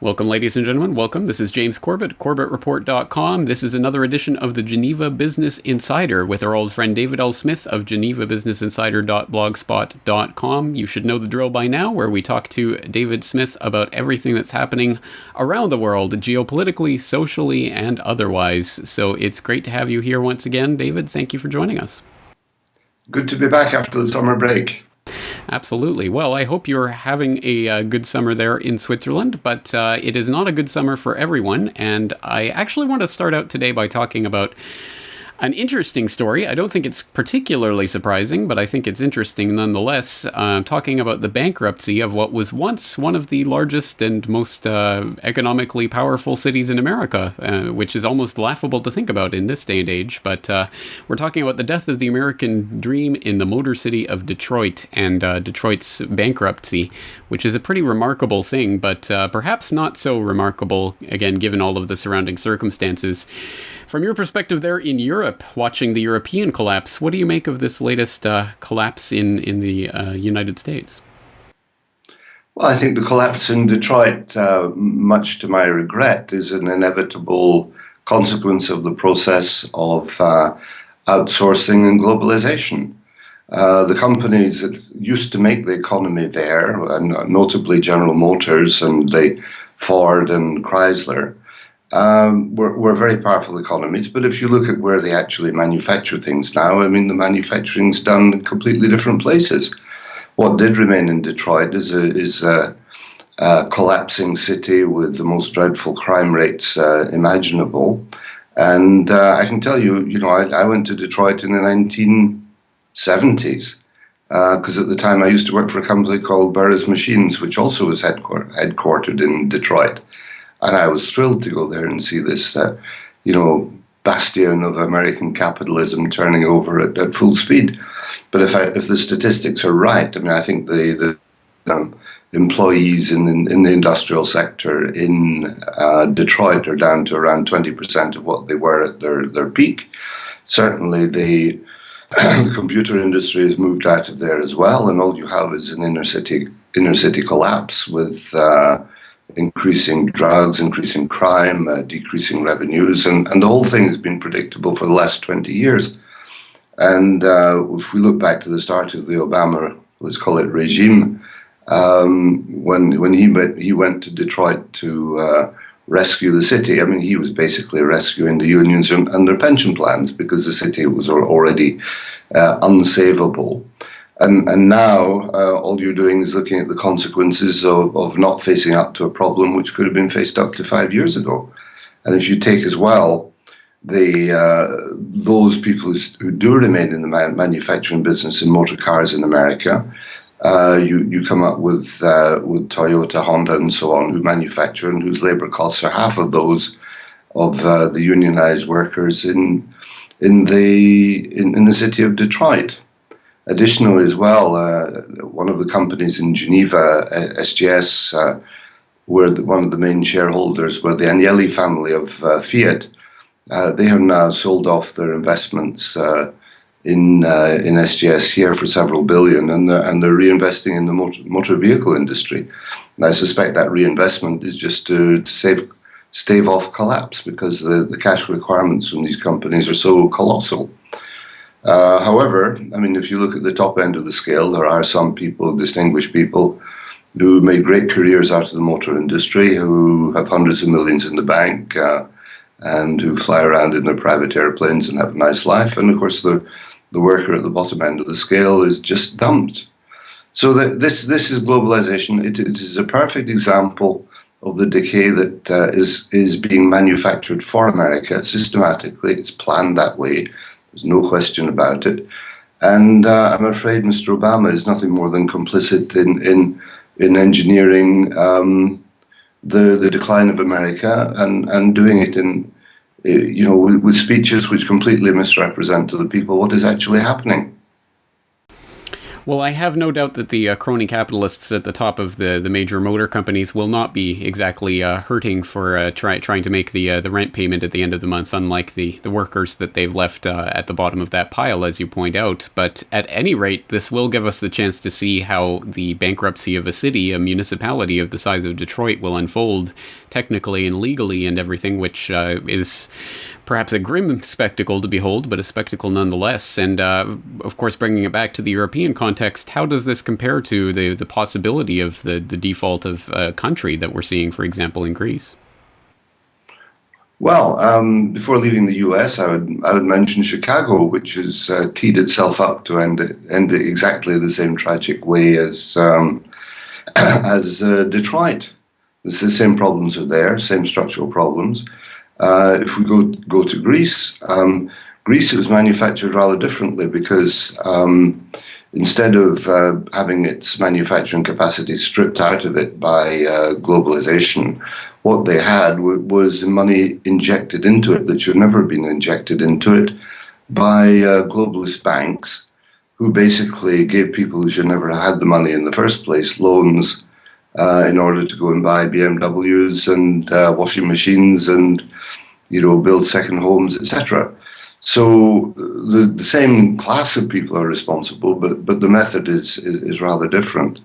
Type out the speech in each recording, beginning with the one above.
Welcome, ladies and gentlemen. Welcome. This is James Corbett, CorbettReport.com. This is another edition of the Geneva Business Insider with our old friend David L. Smith of GenevaBusinessInsider.blogspot.com. You should know the drill by now, where we talk to David Smith about everything that's happening around the world, geopolitically, socially, and otherwise. So it's great to have you here once again, David. Thank you for joining us. Good to be back after the summer break. Absolutely. Well, I hope you're having a good summer there in Switzerland, but it is not a good summer for everyone. And I actually want to start out today by talking about an interesting story. I don't think it's particularly surprising, but I think it's interesting nonetheless. Talking about the bankruptcy of what was once one of the largest and most economically powerful cities in America, which is almost laughable to think about in this day and age. But we're talking about the death of the American dream in the Motor City of Detroit and Detroit's bankruptcy, which is a pretty remarkable thing, but perhaps not so remarkable, again, given all of the surrounding circumstances. From your perspective there in Europe, watching the European collapse, what do you make of this latest collapse in the United States? Well, I think the collapse in Detroit, much to my regret, is an inevitable consequence of the process of outsourcing and globalization. The companies that used to make the economy there, and notably General Motors and the Ford and Chrysler, were very powerful economies. But if you look at where they actually manufacture things now, I mean, the manufacturing's done in completely different places. What did remain in Detroit is a collapsing city with the most dreadful crime rates imaginable. And I can tell you, I went to Detroit in the 1970s because at the time I used to work for a company called Burroughs Machines, which also was headquartered in Detroit. And I was thrilled to go there and see this, bastion of American capitalism turning over at full speed. But if the statistics are right, I mean, I think the employees in the industrial sector in Detroit are down to around 20% of what they were at their peak. Certainly, the computer industry has moved out of there as well, and all you have is an inner city collapse with increasing drugs, increasing crime, decreasing revenues, and the whole thing has been predictable for the last 20 years. And if we look back to the start of the Obama, let's call it regime, when he went to Detroit to rescue the city, I mean, he was basically rescuing the unions and their pension plans because the city was already unsavable. And now all you're doing is looking at the consequences of not facing up to a problem which could have been faced up to 5 years ago. And if you take as well those people who do remain in the manufacturing business in motor cars in America, you come up with Toyota, Honda, and so on, who manufacture and whose labor costs are half of those of the unionized workers in the city of Detroit. Additionally, as well, one of the companies in Geneva, SGS, one of the main shareholders were the Agnelli family of Fiat. They have now sold off their investments in SGS here for several billion, and they're reinvesting in the motor vehicle industry. And I suspect that reinvestment is just to stave off collapse because the cash requirements from these companies are so colossal. However, I mean, if you look at the top end of the scale, there are some people, distinguished people, who made great careers out of the motor industry, who have hundreds of millions in the bank, and who fly around in their private airplanes and have a nice life. And of course, the worker at the bottom end of the scale is just dumped. So this is globalization. It is a perfect example of the decay that is being manufactured for America systematically. It's planned that way. There's no question about it. And I'm afraid Mr. Obama is nothing more than complicit in engineering the decline of America and doing it with speeches which completely misrepresent to the people what is actually happening. Well, I have no doubt that the crony capitalists at the top of the major motor companies will not be exactly hurting for trying to make the rent payment at the end of the month, unlike the workers that they've left at the bottom of that pile, as you point out. But at any rate, this will give us the chance to see how the bankruptcy of a city, a municipality of the size of Detroit, will unfold technically and legally and everything, which is perhaps a grim spectacle to behold, but a spectacle nonetheless. And of course, bringing it back to the European context, how does this compare to the possibility of the default of a country that we're seeing, for example, in Greece? Well, before leaving the US, I would mention Chicago, which has teed itself up to end exactly the same tragic way as Detroit. The same problems are there, same structural problems. If we go to Greece, Greece was manufactured rather differently because instead of having its manufacturing capacity stripped out of it by globalization, what they had was money injected into it that should never have been injected into it by globalist banks, who basically gave people who should never have had the money in the first place loans in order to go and buy BMWs and washing machines and build second homes, etc. So the same class of people are responsible, but the method is rather different.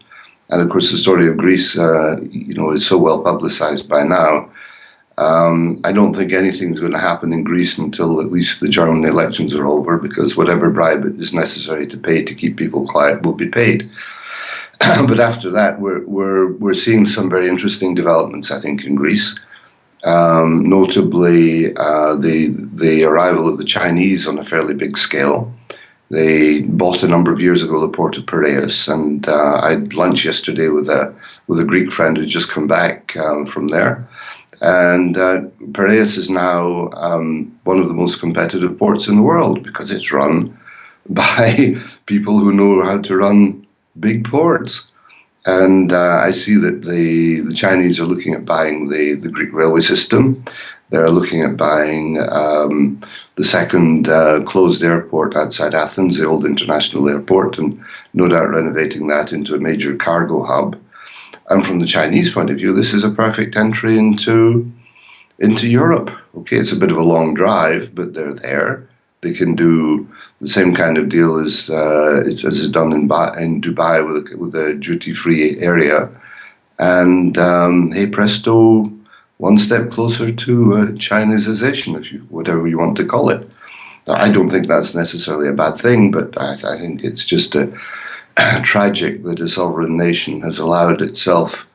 And of course, the story of Greece, is so well publicized by now. I don't think anything's going to happen in Greece until at least the German elections are over, because whatever bribe is necessary to pay to keep people quiet will be paid. But after that, we're seeing some very interesting developments, I think, in Greece. Notably, the arrival of the Chinese on a fairly big scale. They bought a number of years ago the port of Piraeus, and I had lunch yesterday with a Greek friend who's just come back from there. And Piraeus is now one of the most competitive ports in the world because it's run by people who know how to run big ports. And I see that the Chinese are looking at buying the Greek railway system. They're looking at buying the second closed airport outside Athens, the old international airport, and no doubt renovating that into a major cargo hub. And from the Chinese point of view, this is a perfect entry into Europe. Okay, it's a bit of a long drive, but they're there. They can do the same kind of deal as is done in Dubai with a duty-free area. And hey presto, one step closer to Chinization, whatever you want to call it. Now, I don't think that's necessarily a bad thing, but I think it's just tragic that a sovereign nation has allowed itself,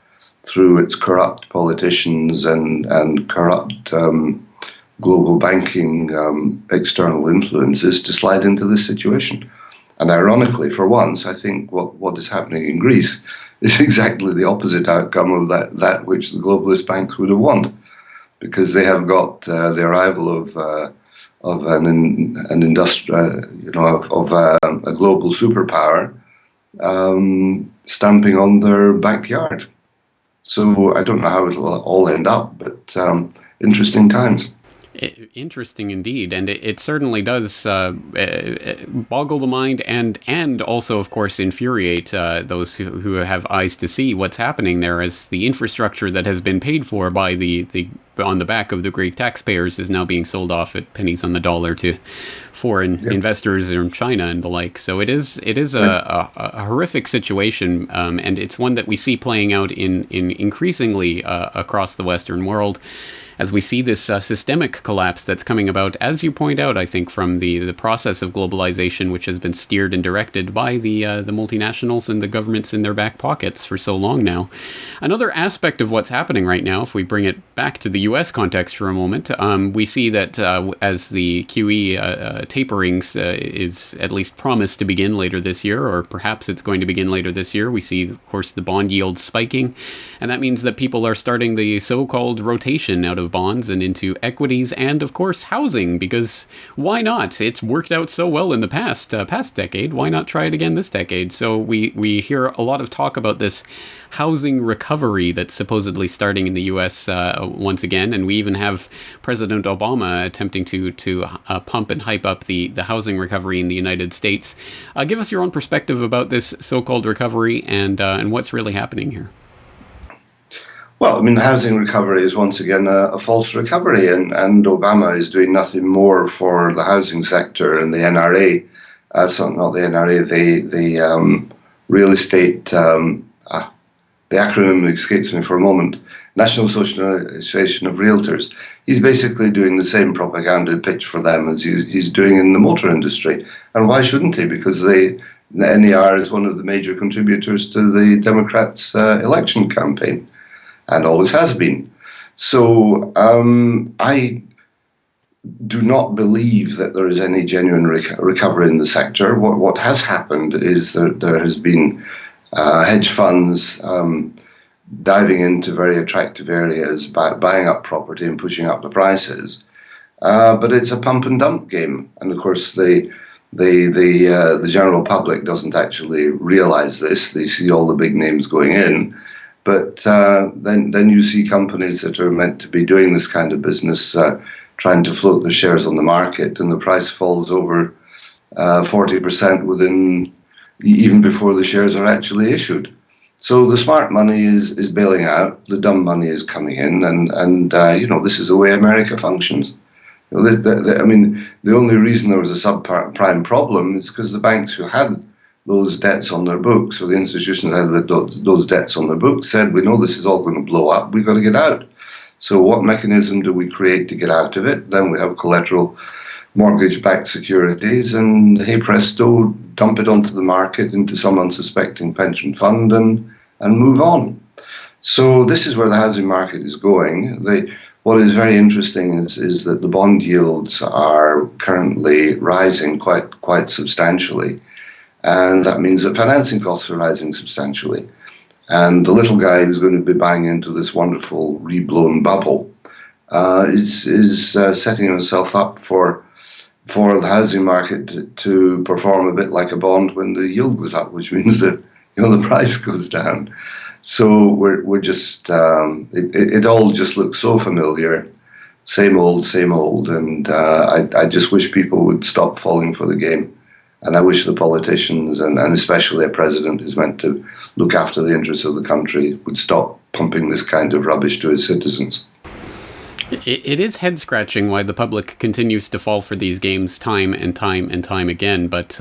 through its corrupt politicians and corrupt global banking external influences, to slide into this situation. And ironically, for once, I think what is happening in Greece is exactly the opposite outcome of that which the globalist banks would have wanted, because they have got the arrival of an industrial, of a global superpower stamping on their backyard. So I don't know how it'll all end up, but interesting times. Interesting indeed, and it certainly does boggle the mind and also, of course, infuriate those who have eyes to see what's happening there, as the infrastructure that has been paid for by the on the back of the Greek taxpayers is now being sold off at pennies on the dollar to foreign investors in China and the like. So it is a horrific situation, and it's one that we see playing out in increasingly across the Western world, as we see this systemic collapse that's coming about, as you point out, I think, from the process of globalization, which has been steered and directed by the multinationals and the governments in their back pockets for so long now. Another aspect of what's happening right now, if we bring it back to the U.S. context for a moment, we see that as the QE taperings is at least promised to begin later this year, or perhaps it's going to begin later this year, we see, of course, the bond yield spiking, and that means that people are starting the so-called rotation out of of bonds and into equities and, of course, housing, because why not? It's worked out so well in the past decade. Why not try it again this decade? So we hear a lot of talk about this housing recovery that's supposedly starting in the U.S. Once again, and we even have President Obama attempting to pump and hype up the housing recovery in the United States. Give us your own perspective about this so-called recovery and what's really happening here. Well, I mean, the housing recovery is once again a false recovery, and Obama is doing nothing more for the housing sector and the NRA. Not the NRA, the real estate. The acronym escapes me for a moment. National Association of Realtors. He's basically doing the same propaganda pitch for them as he's doing in the motor industry. And why shouldn't he? Because the NAR is one of the major contributors to the Democrats' election campaign, and always has been. So I do not believe that there is any genuine recovery in the sector. What has happened is that there has been hedge funds diving into very attractive areas, buying up property and pushing up the prices. But it's a pump and dump game, and of course the general public doesn't actually realize this. They see all the big names going in, but then you see companies that are meant to be doing this kind of business trying to float their shares on the market, and the price falls over 40% within, even before the shares are actually issued. So the smart money is bailing out, the dumb money is coming in, and this is the way America functions. I mean, the only reason there was a subprime problem is because the banks who had those debts on their books, or the institutions that had those debts on their books, said, we know this is all going to blow up, we've got to get out. So what mechanism do we create to get out of it? Then we have collateral mortgage-backed securities, and hey presto, dump it onto the market into some unsuspecting pension fund and move on. So this is where the housing market is going. What is very interesting is that the bond yields are currently rising quite substantially, and that means that financing costs are rising substantially. And the little guy who's going to be buying into this wonderful reblown bubble is setting himself up for the housing market to perform a bit like a bond when the yield goes up, which means that the price goes down. So we're just it all just looks so familiar, same old, and I just wish people would stop falling for the game. And I wish the politicians, and especially a president who's meant to look after the interests of the country, would stop pumping this kind of rubbish to his citizens. It is head-scratching why the public continues to fall for these games time and time again, but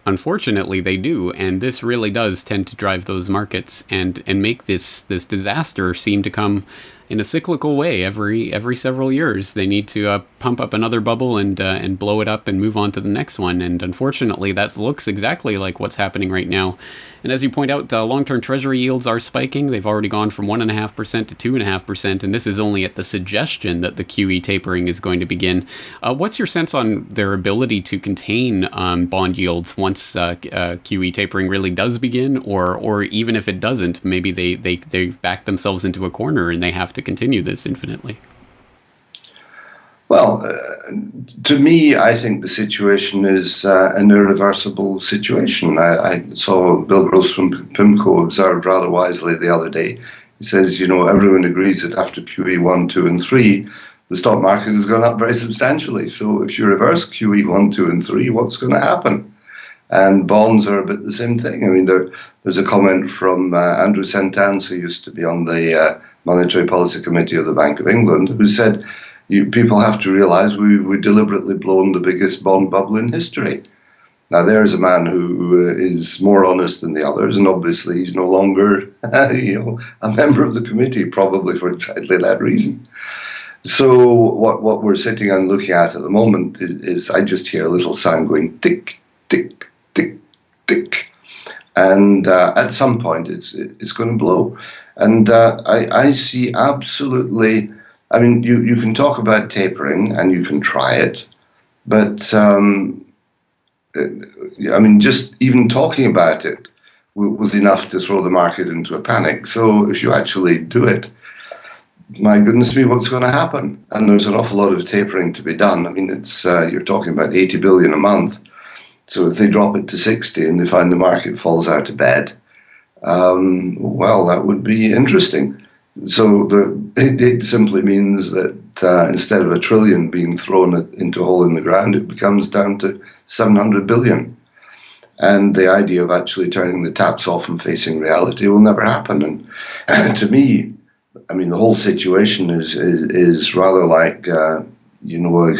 unfortunately they do, and this really does tend to drive those markets and make this disaster seem to come in a cyclical way every several years. They need to pump up another bubble and blow it up and move on to the next one. And unfortunately, that looks exactly like what's happening right now. And as you point out, long-term Treasury yields are spiking. They've already gone from 1.5% to 2.5%, and this is only at the suggestion that the QE tapering is going to begin. What's your sense on their ability to contain bond yields once QE tapering really does begin, or even if it doesn't, maybe they back themselves into a corner and they have to continue this infinitely? Well, to me, I think the situation is an irreversible situation. I saw Bill Gross from PIMCO observed rather wisely the other day. He says, everyone agrees that after QE 1, 2, and 3, the stock market has gone up very substantially. So if you reverse QE 1, 2, and 3, what's going to happen? And bonds are a bit the same thing. I mean, there's a comment from Andrew Sentance, who used to be on the Monetary Policy Committee of the Bank of England, who said, people have to realize we deliberately blown the biggest bond bubble in history. Now, there's a man who is more honest than the others, and obviously he's no longer a member of the committee, probably for exactly that reason. So what we're sitting and looking at the moment is I just hear a little sound going tick, tick, tick, tick. And at some point it's going to blow. And I see absolutely, I mean, you can talk about tapering and you can try it, but I mean, just even talking about it was enough to throw the market into a panic. So if you actually do it, my goodness me, what's going to happen? And there's an awful lot of tapering to be done. I mean, it's you're talking about 80 billion a month. So if they drop it to 60 and they find the market falls out of bed, well, that would be interesting. So it simply means that instead of 1 trillion being thrown into a hole in the ground, it becomes down to 700 billion. And the idea of actually turning the taps off and facing reality will never happen. And to me, I mean, the whole situation is rather like, you know,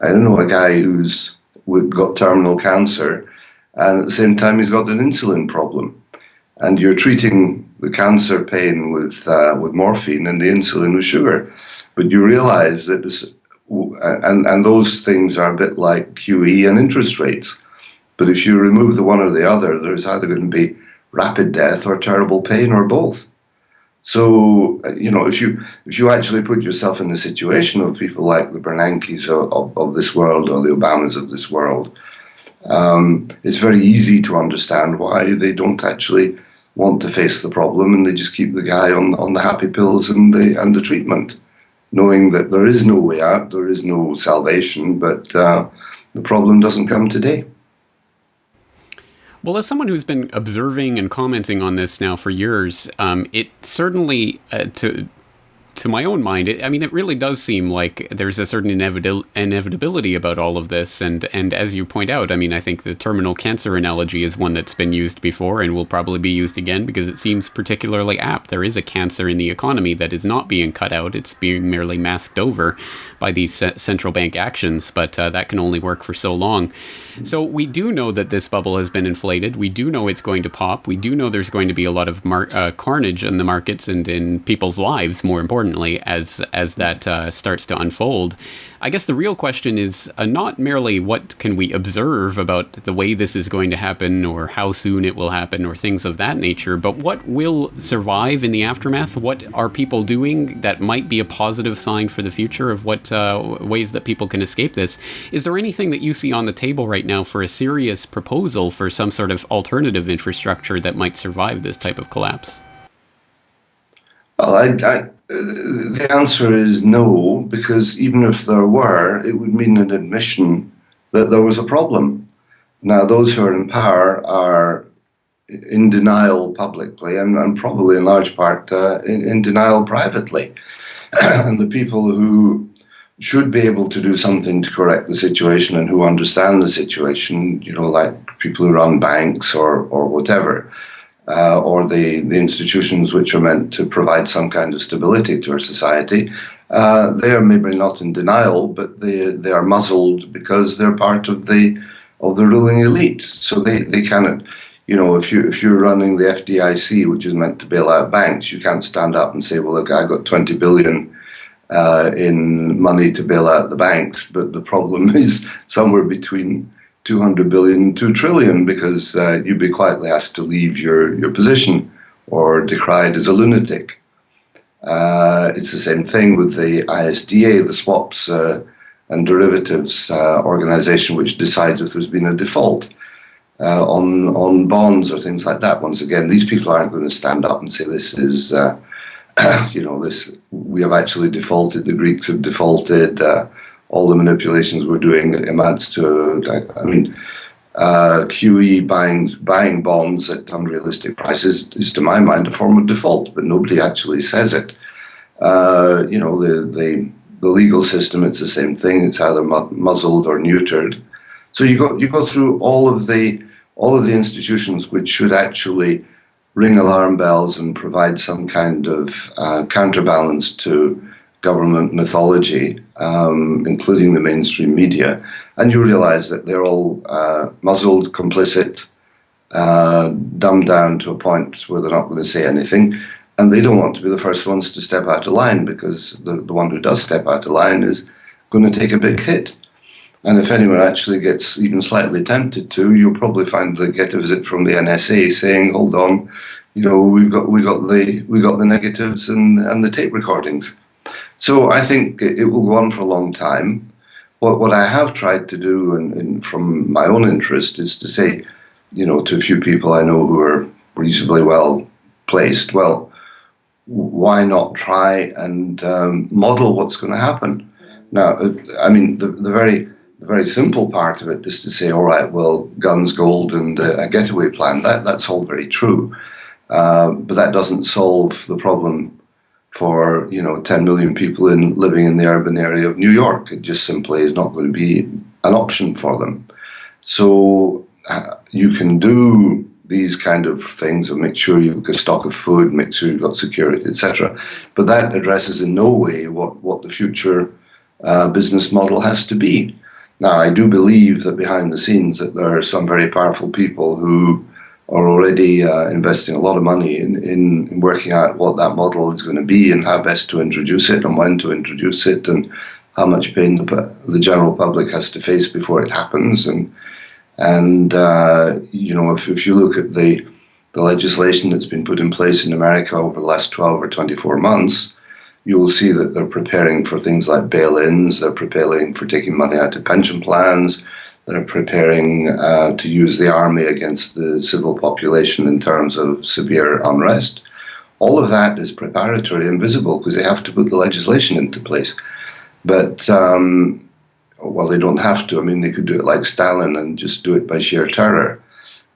I don't know, a guy who's got terminal cancer, and at the same time he's got an insulin problem, and you're treating the cancer pain with morphine and the insulin with sugar, but you realise that this, and those things are a bit like QE and interest rates. But if you remove the one or the other, there's either going to be rapid death or terrible pain or both. So, you know, if you actually put yourself in the situation of people like the Bernankes of this world or the Obamas of this world, it's very easy to understand why they don't actually want to face the problem, and they just keep the guy on the happy pills and the treatment, knowing that there is no way out, there is no salvation, but the problem doesn't come today. Well, as someone who's been observing and commenting on this now for years, it certainly, to my own mind, it really does seem like there's a certain inevitability about all of this. And as you point out, I mean, I think the terminal cancer analogy is one that's been used before and will probably be used again because it seems particularly apt. There is a cancer in the economy that is not being cut out. It's being merely masked over by these central bank actions, but that can only work for so long. So we do know that this bubble has been inflated. We do know it's going to pop. We do know there's going to be a lot of carnage in the markets and in people's lives, more importantly, as that starts to unfold. I guess the real question is not merely what can we observe about the way this is going to happen or how soon it will happen or things of that nature, but what will survive in the aftermath? What are people doing that might be a positive sign for the future of what ways that people can escape this? Is there anything that you see on the table right now for a serious proposal for some sort of alternative infrastructure that might survive this type of collapse? Well, the answer is no, because even if there were, it would mean an admission that there was a problem. Now, those who are in power are in denial publicly and probably in large part in denial privately. And the people who should be able to do something to correct the situation and who understand the situation, you know, like people who run banks or whatever, or the institutions which are meant to provide some kind of stability to our society, they are maybe not in denial, but they are muzzled because they're part of the ruling elite. So they cannot, you know, if you're running the FDIC, which is meant to bail out banks, you can't stand up and say, well, look, I got 20 billion in money to bail out the banks, but the problem is somewhere between 200 billion and 2 trillion, because you'd be quietly asked to leave your position or decried as a lunatic. It's the same thing with the ISDA, the swaps and derivatives organization, which decides if there's been a default on bonds or things like that. Once again, these people aren't going to stand up and say this is, you know, this, we have actually defaulted, the Greeks have defaulted, all the manipulations we're doing amounts to, I mean, QE buying bonds at unrealistic prices is, to my mind, a form of default, but nobody actually says it. You know, the legal system, it's the same thing. It's either muzzled or neutered. So you go through all of the institutions which should actually ring alarm bells and provide some kind of counterbalance to government mythology, including the mainstream media, and you realize that they're all muzzled, complicit, dumbed down to a point where they're not going to say anything, and they don't want to be the first ones to step out of line, because the one who does step out of line is going to take a big hit. And if anyone actually gets even slightly tempted to, you'll probably get a visit from the NSA saying, "Hold on, you know, we got the negatives and the tape recordings." So I think it will go on for a long time. What I have tried to do, and from my own interest, is to say, you know, to a few people I know who are reasonably well placed, well, why not try and model what's going to happen? Now, I mean, the very simple part of it is to say, all right, well, guns, gold, and a getaway plan. That's all very true, but that doesn't solve the problem for 10 million people living in the urban area of New York. It just simply is not going to be an option for them. So you can do these kind of things and make sure you've got a stock of food, make sure you've got security, etc. But that addresses in no way what the future business model has to be. Now, I do believe that behind the scenes that there are some very powerful people who are already investing a lot of money in working out what that model is going to be and how best to introduce it and when to introduce it and how much pain the general public has to face before it happens. And if you look at the legislation that's been put in place in America over the last 12 or 24 months, you will see that they're preparing for things like bail-ins, they're preparing for taking money out of pension plans, they're preparing to use the army against the civil population in terms of severe unrest. All of that is preparatory and visible because they have to put the legislation into place. But, well, they don't have to. I mean, they could do it like Stalin and just do it by sheer terror.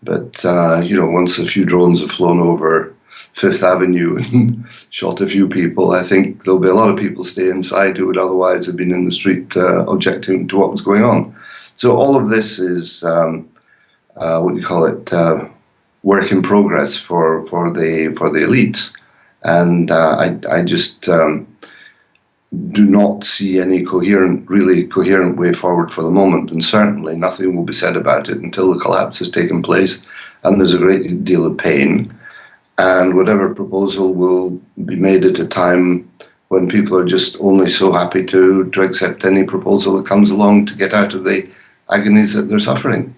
But, once a few drones have flown over Fifth Avenue and shot a few people, I think there'll be a lot of people stay inside who would otherwise have been in the street objecting to what was going on. So all of this is, what do you call it, work in progress for the elites. And I just do not see any really coherent way forward for the moment. And certainly nothing will be said about it until the collapse has taken place and there's a great deal of pain. And whatever proposal will be made at a time when people are just only so happy to accept any proposal that comes along to get out of the agonies that they're suffering.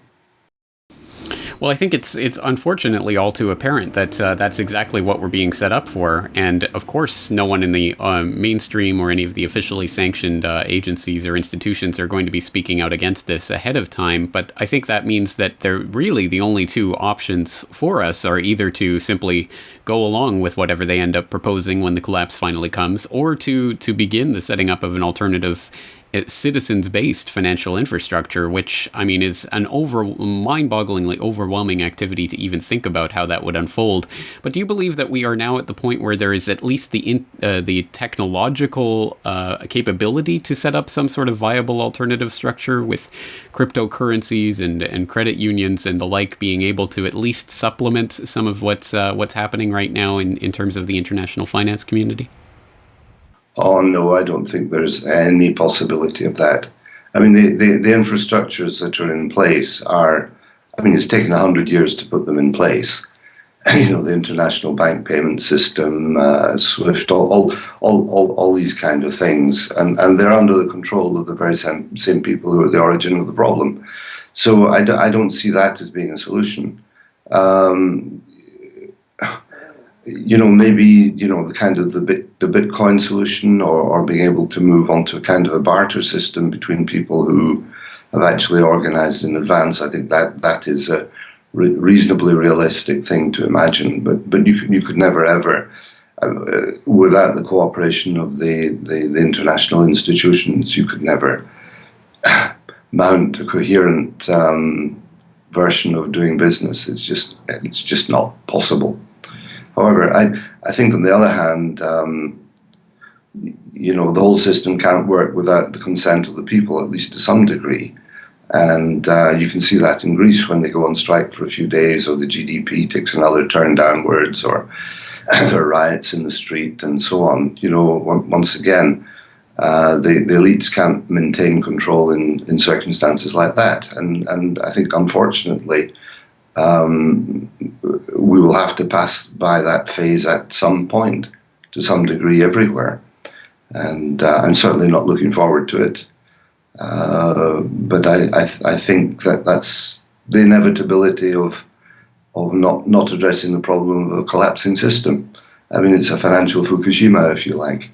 Well, I think it's unfortunately all too apparent that that's exactly what we're being set up for. And of course, no one in the mainstream or any of the officially sanctioned agencies or institutions are going to be speaking out against this ahead of time. But I think that means that they're really the only two options for us are either to simply go along with whatever they end up proposing when the collapse finally comes, or to begin the setting up of an alternative citizens-based financial infrastructure, which, I mean, is an mind-bogglingly overwhelming activity to even think about how that would unfold. But do you believe that we are now at the point where there is at least the technological capability to set up some sort of viable alternative structure with cryptocurrencies and credit unions and the like being able to at least supplement some of what's happening right now in terms of the international finance community? Oh, no, I don't think there's any possibility of that. I mean, the infrastructures that are in place are, I mean, it's taken 100 years to put them in place. The international bank payment system, SWIFT, all these kind of things. And they're under the control of the very same people who are the origin of the problem. So I don't see that as being a solution. Maybe, the kind of the Bitcoin solution or being able to move on to a kind of a barter system between people who have actually organized in advance. I think that is a reasonably realistic thing to imagine. But you could never, ever, without the cooperation of the international institutions, you could never mount a coherent version of doing business. It's just not possible. However, I think on the other hand, the whole system can't work without the consent of the people, at least to some degree. And you can see that in Greece when they go on strike for a few days, or the GDP takes another turn downwards, or there are riots in the street and so on. Once again, the elites can't maintain control in circumstances like that. And I think, unfortunately, we will have to pass by that phase at some point, to some degree, everywhere. And I'm certainly not looking forward to it. But I think that's the inevitability of not addressing the problem of a collapsing system. I mean, it's a financial Fukushima, if you like.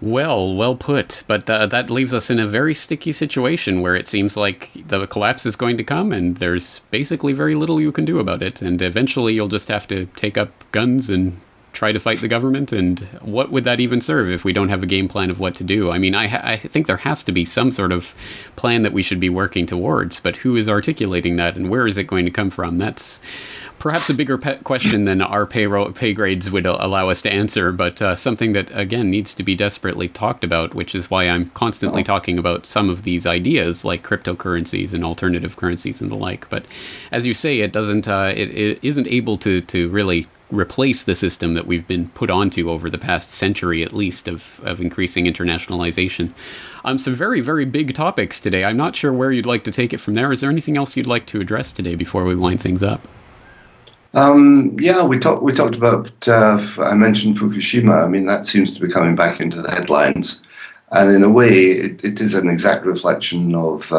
Well put. But that leaves us in a very sticky situation where it seems like the collapse is going to come and there's basically very little you can do about it. And eventually you'll just have to take up guns and try to fight the government? And what would that even serve if we don't have a game plan of what to do? I mean, I think there has to be some sort of plan that we should be working towards, but who is articulating that, and where is it going to come from? That's perhaps a bigger question than our pay grades would allow us to answer, but something that, again, needs to be desperately talked about, which is why I'm constantly talking about some of these ideas like cryptocurrencies and alternative currencies and the like. But as you say, it isn't able to really replace the system that we've been put onto over the past century, at least, of increasing internationalization. Some very, very big topics today. I'm not sure where you'd like to take it from there. Is there anything else you'd like to address today before we wind things up? We talked about, I mentioned Fukushima. I mean, that seems to be coming back into the headlines. And in a way, it is an exact reflection of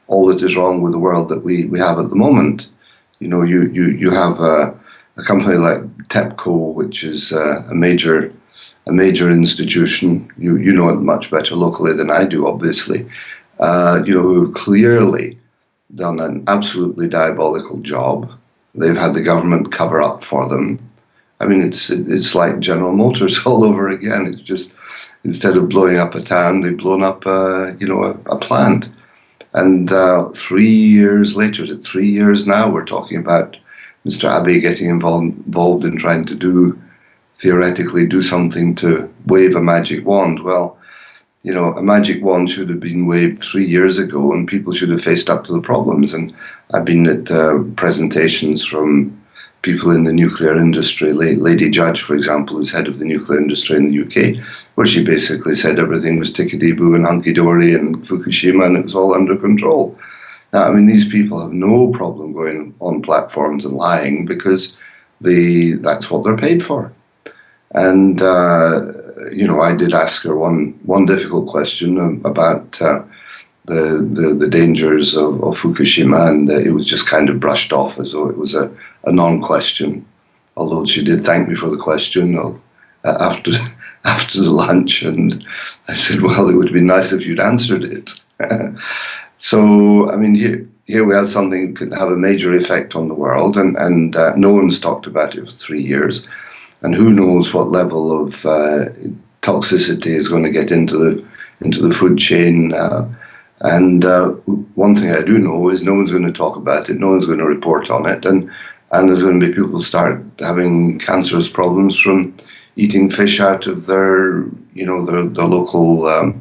all that is wrong with the world that we have at the moment. You know, you have a company like TEPCO, which is a major institution. You know it much better locally than I do, obviously. Who have clearly done an absolutely diabolical job. They've had the government cover up for them. I mean, it's like General Motors all over again. It's just, instead of blowing up a town, they've blown up a plant. And 3 years later, is it 3 years now, we're talking about Mr. Abe getting involved in trying to theoretically do something to wave a magic wand. Well, you know, a magic wand should have been waved 3 years ago, and people should have faced up to the problems. And I've been at presentations from people in the nuclear industry. Lady Judge, for example, is head of the nuclear industry in the UK, where she basically said everything was tickety-boo and hunky-dory in Fukushima, and it was all under control. Now, I mean, these people have no problem going on platforms and lying because that's what they're paid for. And I did ask her one difficult question about the dangers of Fukushima, and it was just kind of brushed off as though it was a non-question. Although she did thank me for the question after the lunch, and I said, well, it would have been nice if you'd answered it. So, I mean, here we have something that could have a major effect on the world, and no one's talked about it for 3 years. And who knows what level of toxicity is going to get into the food chain. And one thing I do know is no one's going to talk about it, no one's going to report on it, and there's going to be people start having cancerous problems from eating fish out of their local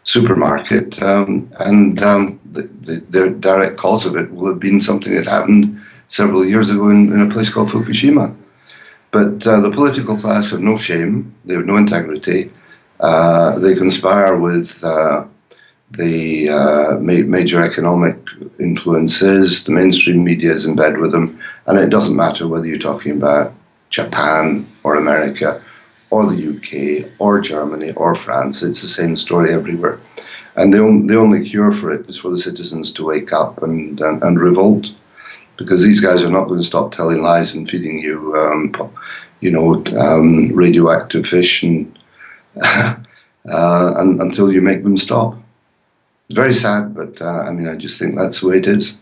supermarket, the direct cause of it will have been something that happened several years ago in a place called Fukushima. But the political class have no shame, they have no integrity, they conspire with the major economic influences, the mainstream media is in bed with them, and it doesn't matter whether you're talking about Japan or America or the UK or Germany or France, it's the same story everywhere. And the only cure for it is for the citizens to wake up and revolt. Because these guys are not going to stop telling lies and feeding you, radioactive fish and until you make them stop. It's very sad, but I just think that's the way it is.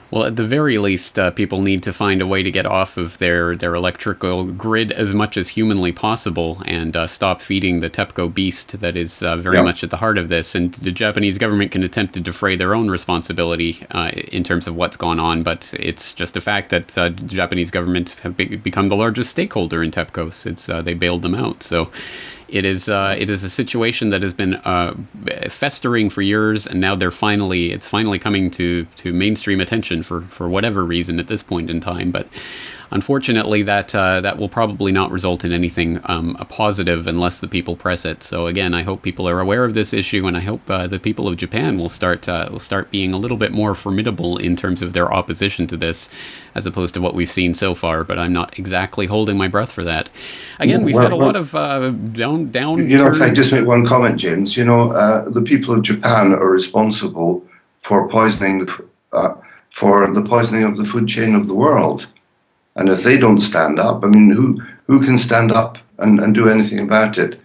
Well, at the very least, people need to find a way to get off of their electrical grid as much as humanly possible and stop feeding the TEPCO beast that is very much at the heart of this. And the Japanese government can attempt to defray their own responsibility in terms of what's gone on, but it's just a fact that the Japanese government have become the largest stakeholder in TEPCO since they bailed them out. So it is a situation that has been festering for years, and now it's finally coming to mainstream attention for whatever reason at this point in time. But unfortunately, that will probably not result in anything positive unless the people press it. So again, I hope people are aware of this issue, and I hope the people of Japan will start being a little bit more formidable in terms of their opposition to this, as opposed to what we've seen so far. But I'm not exactly holding my breath for that. Again, we've had a lot of down. If I just make one comment, James, the people of Japan are responsible for poisoning the poisoning of the food chain of the world. And if they don't stand up, I mean, who can stand up and do anything about it?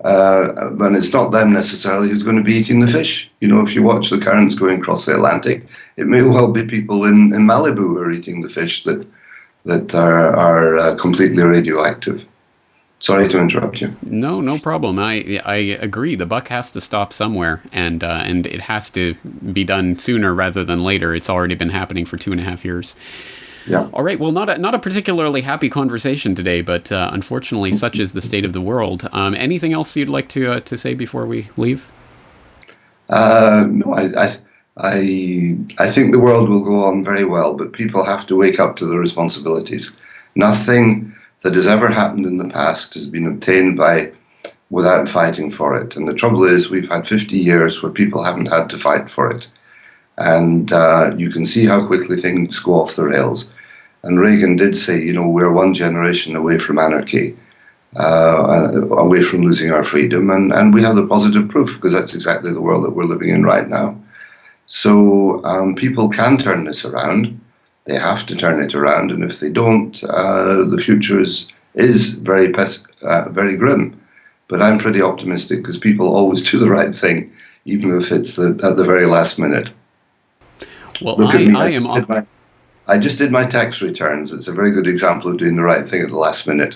And it's not them necessarily who's going to be eating the fish. If you watch the currents going across the Atlantic, it may well be people in Malibu who are eating the fish that are completely radioactive. Sorry to interrupt you. No, no problem. I agree. The buck has to stop somewhere, and it has to be done sooner rather than later. It's already been happening for 2.5 years. Yeah. All right. Well, not a particularly happy conversation today, but unfortunately, such is the state of the world. Anything else you'd like to say before we leave? No, I think the world will go on very well, but people have to wake up to their responsibilities. Nothing that has ever happened in the past has been obtained without fighting for it. And the trouble is, we've had 50 years where people haven't had to fight for it. And you can see how quickly things go off the rails. And Reagan did say, we're one generation away from anarchy, away from losing our freedom. And we have the positive proof, because that's exactly the world that we're living in right now. So people can turn this around. They have to turn it around. And if they don't, the future is very grim. But I'm pretty optimistic, because people always do the right thing, even if it's at the very last minute. Well, Look at me. I just did my tax returns. It's a very good example of doing the right thing at the last minute.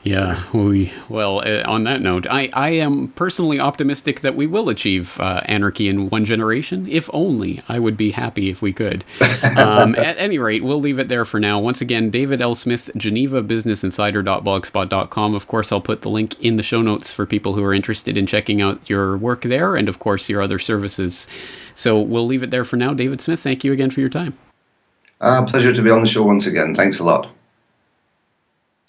Yeah. On that note, I am personally optimistic that we will achieve anarchy in one generation. If only. I would be happy if we could. At any rate, we'll leave it there for now. Once again, David L. Smith, GenevaBusinessInsider.blogspot.com. Of course, I'll put the link in the show notes for people who are interested in checking out your work there, and of course, your other services. So we'll leave it there for now. David Smith, thank you again for your time. Pleasure to be on the show once again. Thanks a lot.